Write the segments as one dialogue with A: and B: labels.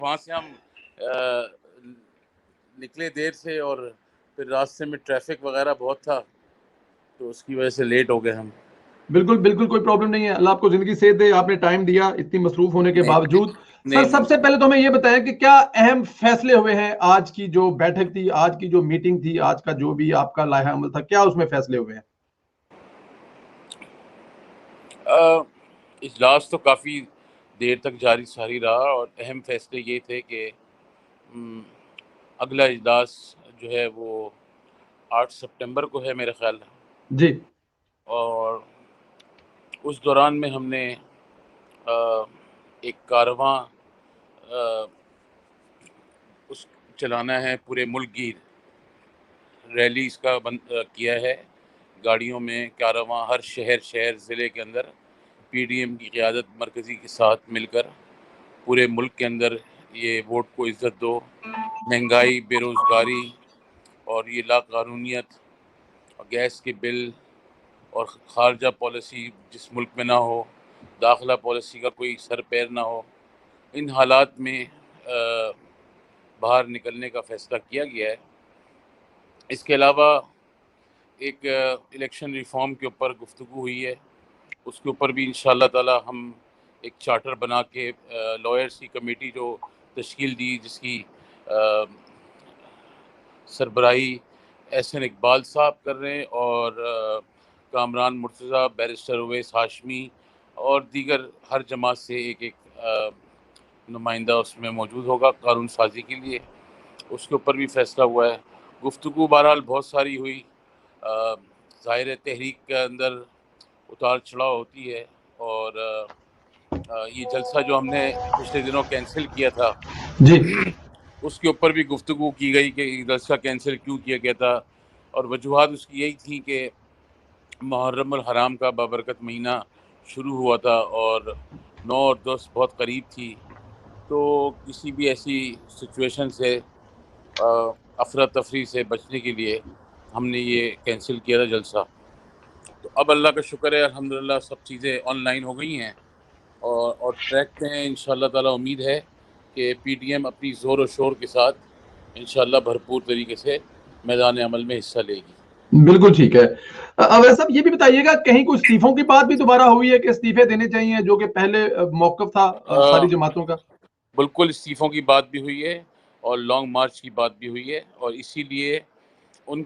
A: وہاں سے ہم نکلے دیر سے اور پھر راستے میں ٹریفک وغیرہ بہت تھا تو اس کی وجہ سے لیٹ ہو گئے ہم.
B: بالکل بالکل کوئی پرابلم نہیں ہے. اللہ آپ کو زندگی صحت دے. آپ نے ٹائم دیا اتنی مصروف ہونے کے باوجود. سر سب سے پہلے تو ہمیں یہ بتائیں کہ کیا اہم فیصلے ہوئے ہیں آج کی جو بیٹھک تھی, آج کی جو میٹنگ تھی, آج کا جو بھی آپ کا لائحہ عمل تھا, کیا اس میں فیصلے ہوئے ہیں؟
A: اجلاس تو کافی دیر تک جاری رہا اور اہم فیصلے یہ تھے کہ اگلا اجلاس جو ہے وہ 8 سپٹمبر کو ہے میرے خیال.
B: جی.
A: اور اس دوران میں ہم نے ایک کارواں اس چلانا ہے, پورے ملک کی ریلی اس کا کیا ہے. گاڑیوں میں کارواں ہر شہر ضلع کے اندر پی ڈی ایم کی قیادت مرکزی کے ساتھ مل کر پورے ملک کے اندر یہ ووٹ کو عزت دو, مہنگائی, بے روزگاری اور یہ لاقانونیت, گیس کے بل اور خارجہ پالیسی جس ملک میں نہ ہو, داخلہ پالیسی کا کوئی سر پیر نہ ہو, ان حالات میں باہر نکلنے کا فیصلہ کیا گیا ہے. اس کے علاوہ ایک الیکشن ریفارم کے اوپر گفتگو ہوئی ہے. اس کے اوپر بھی انشاءاللہ تعالی ہم ایک چارٹر بنا کے لائرز کی کمیٹی جو تشکیل دی, جس کی سربراہی احسن اقبال صاحب کر رہے ہیں اور کامران مرتضیٰ, بیرسٹر اویس ہاشمی اور دیگر ہر جماعت سے ایک نمائندہ اس میں موجود ہوگا قانون سازی کے لیے. اس کے اوپر بھی فیصلہ ہوا ہے. گفتگو بہرحال بہت ساری ہوئی. ظاہر ہے تحریک کے اندر اتار چڑھاؤ ہوتی ہے اور یہ جلسہ جو ہم نے پچھلے دنوں کینسل کیا تھا
B: جی.
A: اس کے اوپر بھی گفتگو کی گئی کہ جلسہ کینسل کیوں کیا گیا تھا, اور وجوہات اس کی یہی تھی کہ محرم الحرام کا بابرکت مہینہ شروع ہوا تھا اور 9 اور 10 بہت قریب تھی, تو کسی بھی ایسی سچویشن سے افراتفری سے بچنے کے لیے ہم نے یہ کینسل کیا تھا جلسہ. تو اب اللہ کا شکر ہے الحمدللہ سب چیزیں آن لائن ہو گئی ہیں اور ٹریک پہ ہیں. انشاءاللہ تعالی امید ہے کہ پی ڈی ایم اپنی زور و شور کے ساتھ انشاءاللہ بھرپور طریقے سے میدان عمل میں حصہ لے گی.
B: بالکل ٹھیک ہے. اویس صاحب یہ بھی بتائیے گا کہیں کوئی استعفوں کی بات بھی دوبارہ ہوئی ہے کہ استعفے دینے چاہیے, جو کہ پہلے موقف تھا ساری جماعتوں کا؟
A: بالکل استعفوں کی بات بھی ہوئی ہے اور لانگ مارچ کی بات بھی ہوئی ہے, اور اسی لیے ان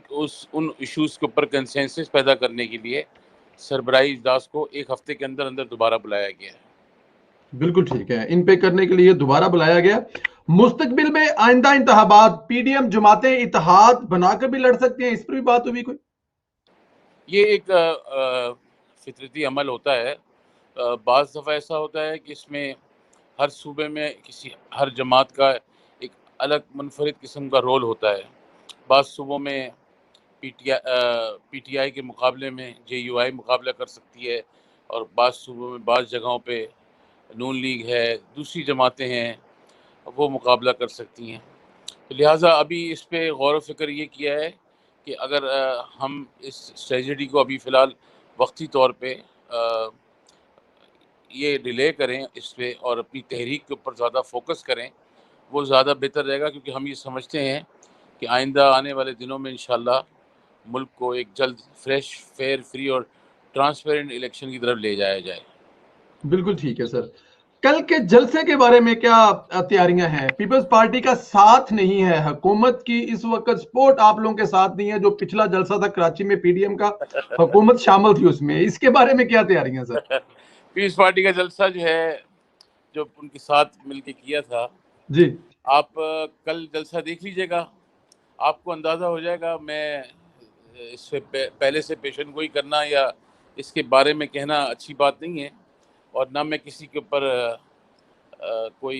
A: ایشوز کے اوپر کنسنسس پیدا کرنے کے لیے سربراہی اجلاس کو ایک ہفتے کے اندر دوبارہ بلایا گیا ہے.
B: بالکل ٹھیک ہے. ان پہ کرنے کے لیے دوبارہ بلایا گیا. مستقبل میں آئندہ انتخابات پی ڈی ایم جماعتیں اتحاد بنا کر بھی لڑ سکتی ہیں, اس پر بھی بات ہوئی کوئی؟
A: یہ ایک فطرتی عمل ہوتا ہے. بعض دفعہ ایسا ہوتا ہے کہ اس میں ہر صوبے میں ہر جماعت کا ایک الگ منفرد قسم کا رول ہوتا ہے. بعض صوبوں میں پی ٹی آئی کے مقابلے میں جے یو آئی مقابلہ کر سکتی ہے, اور بعض صوبوں میں بعض جگہوں پہ نون لیگ ہے, دوسری جماعتیں ہیں, وہ مقابلہ کر سکتی ہیں. لہٰذا ابھی اس پہ غور و فکر یہ کیا ہے کہ اگر ہم اس اسٹریٹجی کو ابھی فی الحال وقتی طور پہ یہ ڈیلے کریں اس پہ اور اپنی تحریک کے اوپر زیادہ فوکس کریں, وہ زیادہ بہتر رہے گا, کیونکہ ہم یہ سمجھتے ہیں کہ آئندہ آنے والے دنوں میں انشاءاللہ ملک کو ایک جلد فریش, فیئر, فری اور ٹرانسپیرنٹ الیکشن کی طرف لے جایا جائے.
B: بالکل ٹھیک ہے سر. کل کے جلسے کے بارے میں کیا تیاریاں ہیں؟ پیپلز پارٹی کا ساتھ نہیں ہے, حکومت کی اس وقت سپورٹ آپ لوگوں کے ساتھ نہیں ہے. جو پچھلا جلسہ تھا کراچی میں پی ڈی ایم کا, حکومت شامل تھی اس میں, اس کے بارے میں کیا تیاریاں سر؟
A: پیپلز پارٹی کا جلسہ جو ہے جو ان کے ساتھ مل کے کیا تھا,
B: جی.
A: آپ کل جلسہ دیکھ لیجئے گا, آپ کو اندازہ ہو جائے گا. میں اس سے پہلے سے پیشن گوئی کرنا یا اس کے بارے میں کہنا اچھی بات نہیں ہے, اور نہ میں کسی کے اوپر کوئی